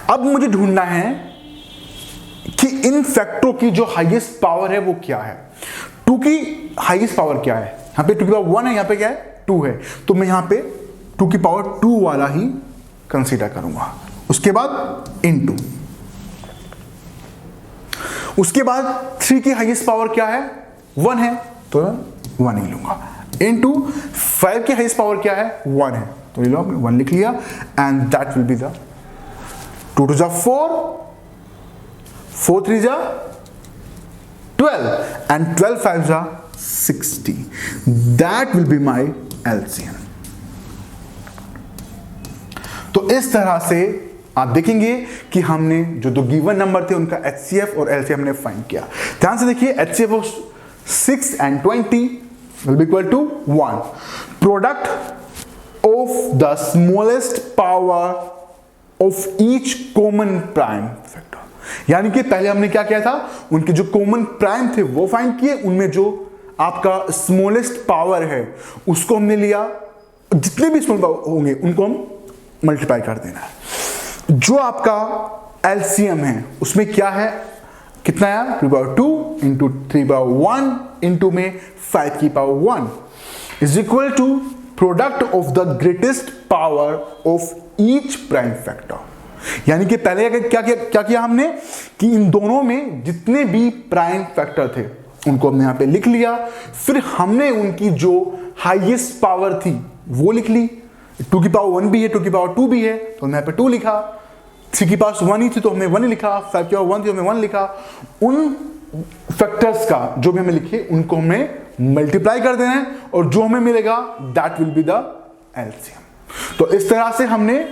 अब मुझे ढूंढना है कि इन फैक्टरों की जो हाईएस्ट पावर है वो क्या है। 2 की हाईएस्ट पावर क्या है, यहां पे 2 की पावर 1 है, यहां पे क्या है 2 है, तो मैं यहां पे 2 की पावर 2 वाला ही कंसीडर करूंगा। उसके बाद इनटू, उसके बाद 3 की हाईएस्ट पावर क्या है, 1 है, तो 1 ही लूंगा, इनटू 5 की हाईएस्ट पावर क्या है, 1 है, तो ये लो 1 लिख लिया, and that will be the 2 2 जा 4, 4 3 जा 12, एंड 12 5 जा 60, that will be my LCM। तो इस तरह से आप देखेंगे कि हमने जो 2 गिवन नंबर थे उनका HCF और LCM हमने फाइंड किया। ध्यान से देखिए, HCF of 6 and 20 will be equal to 1. Product of the smallest power of each common prime factor. यानी कि पहले हमने क्या किया था, उनके जो कॉमन प्राइम थे वो फाइंड किए, उनमें जो आपका स्मॉलेस्ट पावर है उसको हमने लिया, जितने भी स्मॉल पावर होंगे उनको हम मल्टीप्लाई कर देना है। जो आपका LCM है उसमें क्या है, कितना है, 3 पावर 2 इंटू 3 पावर 1 इंटू में 5 की power 1 is equal to product of the greatest power of each prime factor. यानी कि पहले क्या किया हमने कि इन दोनों में जितने भी प्राइम फैक्टर थे उनको हमने यहां पे लिख लिया, फिर हमने उनकी जो हाईएस्ट पावर थी वो लिख ली। 2 की पावर 1 भी है, 2 की पावर 2 भी है, तो हमने यहाँ पे 2 लिखा। 3 की पावर 1 ही थी तो हमने 1 ही लिखा। 5 की पावर 1 थी तो हमने 1 लिखा। उन फैक्टर्स का जो भी हमें लिखे उनको हमें मल्टीप्लाई कर देना है और जो हमें मिलेगा that will be the LCM। तो इस तरह से हमने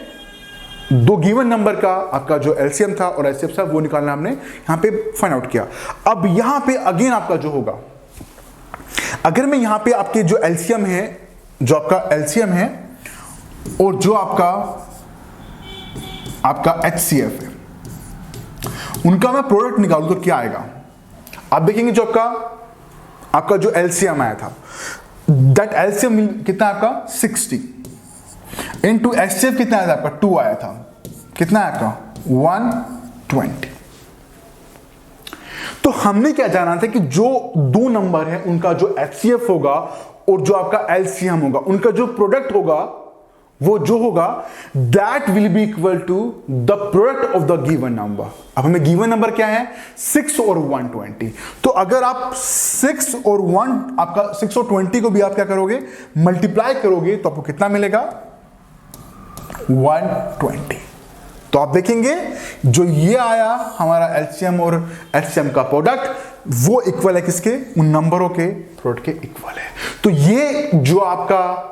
2 गिवन नंबर का आपका जो LCM था और HCF था वो निकालना हमने यहाँ पे फाइंड आउट किया। अब यहाँ पे अगेन आपका जो होगा अगर मैं यहां पे आपके जो एलसीएम है, जो आपका एलसीएम है और जो आपका एचसीएफ है, उनका मैं प्रोडक्ट निकालूं तो क्या आएगा? आप देखेंगे जो आपका जो एलसीएम आया था, दैट एलसीएम कितना आपका 60 इनटू एचसीएफ कितना आया था आपका 2 आया था, कितना आया आपका 120। तो हमने क्या जाना था कि जो दो नंबर है उनका जो एचसीएफ होगा और जो आपका एलसीएम होगा, उनका जो प्रोडक्ट होगा वो जो होगा that will be equal to the product of the given number. अब हमें गिवन नंबर क्या है 6 और 120। तो अगर आप 6 और 20 को भी आप क्या करोगे मल्टीप्लाई करोगे तो आपको कितना मिलेगा 120। तो आप देखेंगे जो ये आया हमारा एलसीएम और एचसीएम का प्रोडक्ट वो इक्वल है किसके, उन नंबरों के प्रोडक्ट के इक्वल है। तो ये जो आपका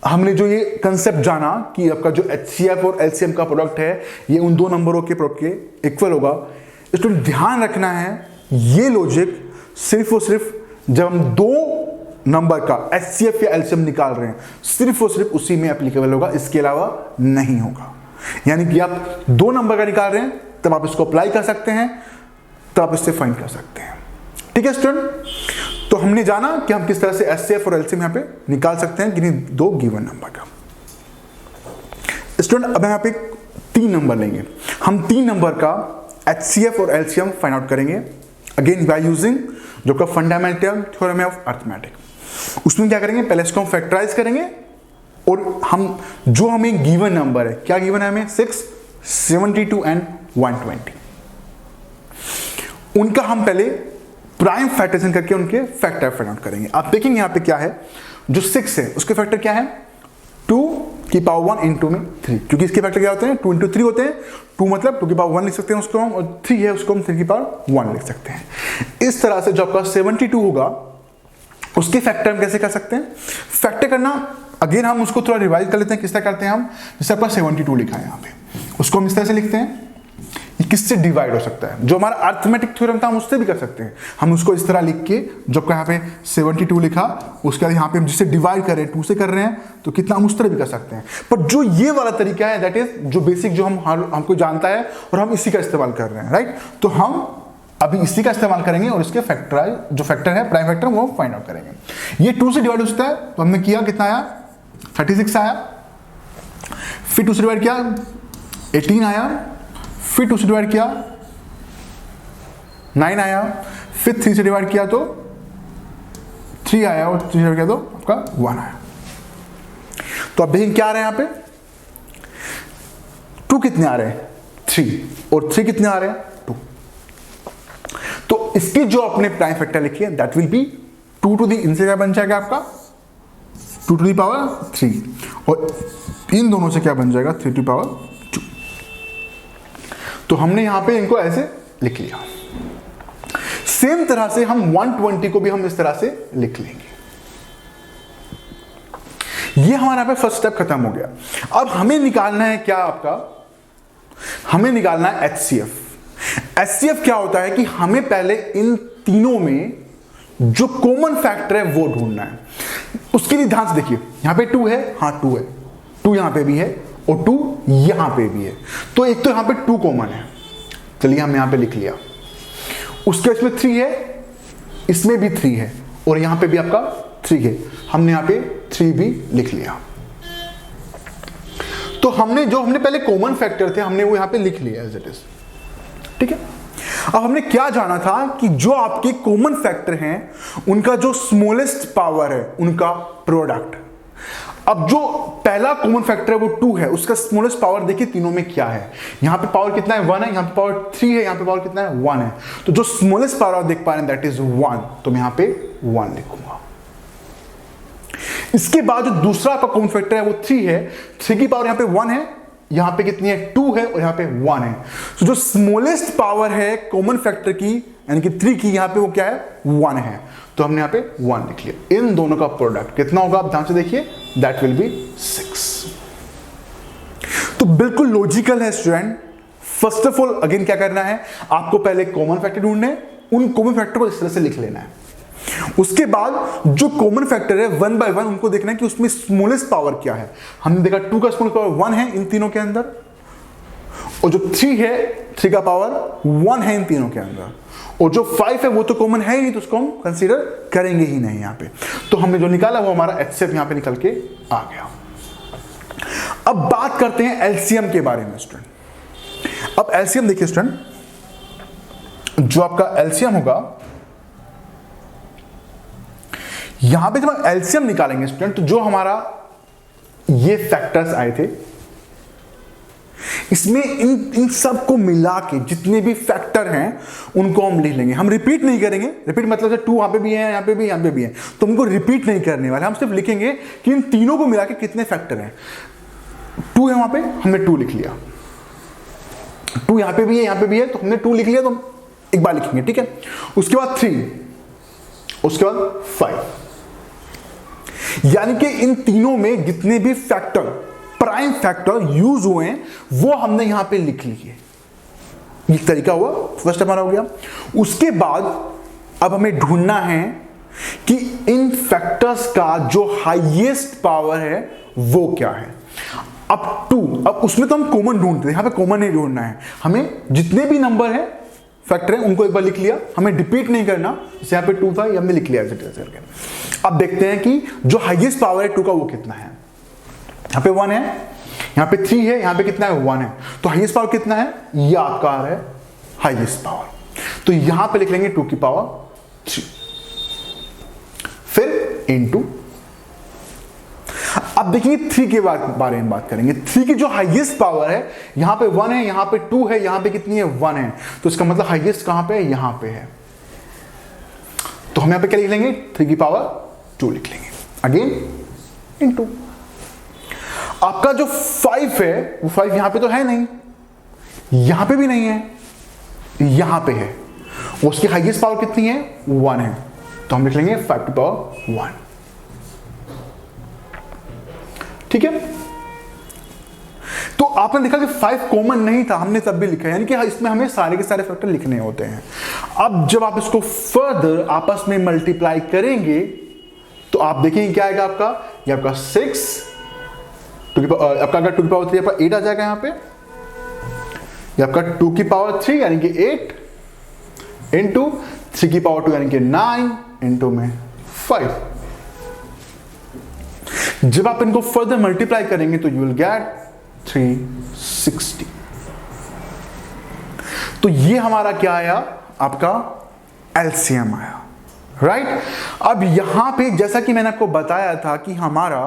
हमने जो ये कंसेप्ट जाना कि आपका जो एचसीएफ और एलसीएम का प्रोडक्ट है ये उन दो नंबरों के प्रोडक्ट के इक्वल होगा। इसको ध्यान रखना है, ये लॉजिक सिर्फ और सिर्फ जब हम दो नंबर का एचसीएफ या एलसीएम निकाल रहे हैं सिर्फ और सिर्फ उसी में एप्लीकेबल होगा, इसके अलावा नहीं होगा। यानी कि आप दो नंबर का निकाल रहे हैं तब आप इसको अप्लाई कर सकते हैं, तब आप इससे फाइंड कर सकते हैं। ठीक है स्टूडेंट, तो हमने जाना कि हम किस तरह से एचसीएफ और एलसीएम यहां पे निकाल सकते हैं किन्हीं दो गिवन नंबर का। स्टूडेंट अब यहां पे 3 नंबर लेंगे, हम 3 नंबर का एचसीएफ और एलसीएम फाइंड आउट करेंगे अगेन बाय यूजिंग जो का फंडामेंटल थ्योरम ऑफ अरिथमेटिक। उसमें क्या करेंगे पहले इसको हम फैक्टराइज करेंगे और हम जो हमें गिवन नंबर है, क्या गिवन है हमें 6, 72 एंड 120, उनका हम पहले प्राइम फैक्टराइजेशन करके उनके फैक्टर फाइंड आउट करेंगे। आप देखेंगे यहां पे क्या है, जो 6 है उसके फैक्टर क्या है 2 की पावर 1 इंटू में 3, क्योंकि इसके फैक्टर क्या होते हैं 2 इंटू 3 होते हैं। 2 मतलब 2 की पावर 1 लिख सकते हैं उसको हम, और 3 है उसको हम 3 की पावर 1 लिख सकते हैं। इस तरह से जो आपका 72 होगा उसके फैक्टर हम कैसे कर सकते हैं, फैक्टर करना अगेन हम उसको थोड़ा रिवाइज कर लेते हैं। किस तरह करते हैं हम, जैसे आपका 72 लिखा है यहाँ पे, उसको हम इस तरह से लिखते हैं किससे डिवाइड हो सकता है, जो हमारा अरिथमेटिक थ्योरम था हम उससे भी कर सकते हैं। हम उसको इस तरह लिख के जो यहाँ पे 72 लिखा उसके बाद यहाँ पे हम जिससे डिवाइड कर रहे हैं 2 से कर रहे हैं तो कितना हम उस तरह भी कर सकते हैं। पर जो ये वाला तरीका है दैट इज जो बेसिक जो हमको जानता है और हम इसी का इस्तेमाल कर रहे हैं, राइट। तो हम अभी इसी का इस्तेमाल करेंगे और इसके फैक्टराइज जो फैक्टर है प्राइम फैक्टर वो फाइंड आउट करेंगे। ये 2 से डिवाइड हो सकता है तो हमने किया कितना आया 36 आया, फिर 2 से डिवाइड किया 18 आया, फिर 2 से डिवाइड किया 9 आया, फिर 3 से डिवाइड किया तो 3 आया और 3 से डिवाइड किया तो आपका 1 आया। तो अब देखें क्या आ रहे हैं यहाँ पे 2 कितने आ रहे हैं 3 और 3 कितने आ रहे हैं 2। तो इसकी जो आपने प्राइम फैक्टर लिखी है that will be 2 to the, इनसे क्या बन जाएगा आपका 2 टू दी पावर 3 और इन दोनों से क्या बन जाएगा 3 टू पावर 2। तो हमने यहां पे इनको ऐसे लिख लिया। सेम तरह से हम 120 को भी हम इस तरह से लिख लेंगे। ये हमारा पे फर्स्ट स्टेप खत्म हो गया। अब हमें निकालना है क्या आपका, हमें निकालना है एचसीएफ। एचसीएफ क्या होता है कि हमें पहले इन तीनों में जो कॉमन फैक्टर है वो ढूंढना है। उसके लिए ध्यान से देखिए, यहां पे 2 है, हाँ 2 है, 2 यहां पे भी है और 2 यहां पे भी है। तो एक तो यहां पे 2 कॉमन है, चलिए हम यहां पे लिख लिया। उसके इसमें 3 है, इसमें भी 3 है और यहां पे भी आपका 3 है, हमने यहां पे 3 भी लिख लिया। तो हमने पहले कॉमन फैक्टर थे हमने वो यहां पे लिख लिया एज इट इज, ठीक है। अब हमने क्या जाना था कि जो आपके कॉमन फैक्टर हैं उनका जो स्मॉलेस्ट पावर है उनका प्रोडक्ट। अब जो पहला कॉमन फैक्टर है वो 2 है, उसका स्मॉलेस्ट पावर देखिए तीनों में क्या है। यहां पे पावर कितना है 1 है, यहां पे पावर 3 है, यहां पे पावर कितना है 1 है। तो जो स्मॉलेस्ट पावर आप देख पा रहे हैं दैट इज 1, तो मैं यहां पे 1 लिखूंगा। इसके बाद जो दूसरा आपका कॉमन फैक्टर है वो 3 है, 3 की पावर यहां पे 1 है, यहां पे कितनी है 2 है और यहां पे 1 है। तो जो स्मॉलेस्ट पावर है कॉमन फैक्टर की यानी कि 3 की, यहां पे वो क्या है 1 है, तो हमने यहां पे 1 लिख लिया। इन दोनों का प्रोडक्ट कितना होगा आप ध्यान से देखिए, दैट विल बी 6। तो बिल्कुल लॉजिकल है student. First of all again क्या करना है, आपको पहले कॉमन फैक्टर ढूंढने, उन कॉमन फैक्टर को इस तरह से लिख लेना है। उसके बाद जो कॉमन फैक्टर है 1 by 1 उनको देखना है कि उसमें स्मॉलेस्ट पावर क्या है। हमने देखा 2 का स्मॉलेस्ट पावर 1 है इन तीनों के अंदर, और जो 3 है 3 का पावर 1 है इन तीनों के अंदर, और जो 5 है वो तो कॉमन है ही नहीं, तो उसको हम कंसीडर करेंगे ही नहीं यहाँ पे। तो हमने जो निकाला वो हमारा HCF यहाँ पे निकल के आ गया। अब बात करते हैं एलसीएम के बारे में स्टूडेंट। अब एलसीएम देखिए स्टूडेंट, जो आपका एलसीएम होगा, यहां पे जब हम एलसीएम निकालेंगे स्टूडेंट, तो जो हमारा ये फैक्टर्स आए थे, इसमें इन सब को मिला के जितने भी फैक्टर हैं उनको हम लिख लेंगे। हम रिपीट नहीं करेंगे, रिपीट मतलब 2 यहां पे भी है, यहां पे भी, यहां पे भी है, तो हमको रिपीट नहीं करने वाले, हम सिर्फ लिखेंगे कि इन तीनों को मिला के कितने फैक्टर हैं। 2 है वहां पे, हमने 2 लिख लिया, 2 यहां पे भी है, यहां पे भी है, तो हमने 2 लिख लिया, तो हम एक बार लिखेंगे, ठीक है। उसके बाद 3, उसके बाद 5, यानी कि इन तीनों में जितने भी फैक्टर, प्राइम फैक्टर यूज हुए हैं वो हमने यहां पे लिख लिए। ये तरीका हुआ, फर्स्ट हमारा हो गया। उसके बाद अब हमें ढूंढना है कि इन फैक्टर्स का जो हाईएस्ट पावर है वो क्या है। अब 2, अब उसमें तो हम कॉमन ढूंढते हैं, यहां पे कॉमन नहीं ढूंढना है हमें, जितने भी नंबर है फैक्टर है उनको एक बार लिख लिया, हमें रिपीट नहीं करना। जैसे यहाँ पे 2 था, ये हमने लिख लिया ऐसे करके। अब देखते हैं कि जो हाईएस्ट पावर है 2 का वो कितना है। यहाँ पे 1 है, यहाँ पे 3 है, यहाँ पे कितना है 1 है, तो हाईएस्ट पावर कितना है, ये आपका आ रहा है हाईएस्ट पावर। तो यहां पे लिख लेंगे 2 की पावर 3, फिर इनटू। अब देखिए 3 के बारे में बात करेंगे। 3 की जो हाईएस्ट पावर है, यहां पे 1 है, यहां पे 2 है, यहां पे कितनी है 1 है, तो इसका मतलब हाईएस्ट कहां पे है, यहां पे है। तो हम यहां पे क्या लिख लेंगे, 3 की पावर 2 लिख लेंगे, अगेन इनटू। आपका जो 5 है वो 5 यहां पे तो है नहीं, यहां पे भी नहीं है, यहां पे है, उसकी हाईएस्ट पावर कितनी है 1 है, तो हम लिख लेंगे 5 की पावर 1, ठीक है। तो आपने देखा कि 5 कॉमन नहीं था, हमने तब भी लिखा, यानी कि इसमें हमें सारे के सारे फैक्टर लिखने होते हैं। अब जब आप इसको फर्दर आपस में मल्टीप्लाई करेंगे तो आप देखेंगे क्या आएगा आपका, ये आपका 6 आपका अगर 2 की पावर 3 आपका 8 आ जाएगा यहाँ पे, ये आपका 2 की पावर 3 यानी कि 8 इंटू 3 की पावर 2 यानी कि 9 इंटू में 5। जब आप इनको फर्दर मल्टीप्लाई करेंगे तो यू विल गेट 360। तो ये हमारा क्या आया, आपका एलसीएम आया, राइट। अब यहां पे जैसा कि मैंने आपको बताया था कि हमारा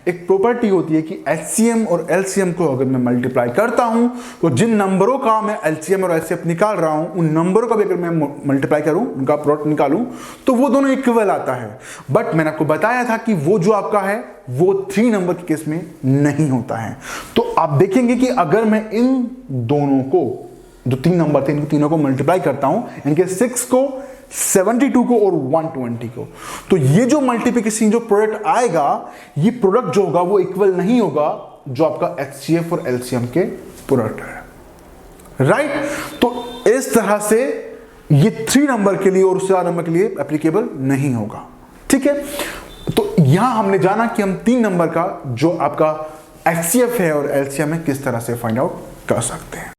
एक प्रॉपर्टी होती है कि एचसीएम और एलसीएम को अगर मैं मल्टीप्लाई करता हूं तो जिन नंबरों का मैं एलसीएम और एचसीएफ निकाल रहा हूं उन नंबरों का भी अगर मैं मल्टीप्लाई करूं, उनका प्रोडक्ट निकालूं, तो वो दोनों इक्वल आता है। बट मैंने आपको बताया था कि वो जो आपका है वो 3 नंबर के केस में नहीं होता है। तो आप देखेंगे कि अगर मैं इन दोनों को, जो 3 नंबर थे, इन तीनों को मल्टीप्लाई करता हूं, इनके 6 को, 72 को और 120 को, तो ये जो मल्टीप्लिकेशन जो प्रोडक्ट आएगा, ये प्रोडक्ट जो होगा वो इक्वल नहीं होगा जो आपका एचसीएफ और एलसीएम के प्रोडक्ट है, राइट। तो इस तरह से ये 3 नंबर के लिए और उससे ज्यादा नंबर के लिए एप्लीकेबल नहीं होगा, ठीक है। तो यहां हमने जाना कि हम 3 नंबर का जो आपका एचसीएफ है और एलसीएम है किस तरह से फाइंड आउट कर सकते हैं।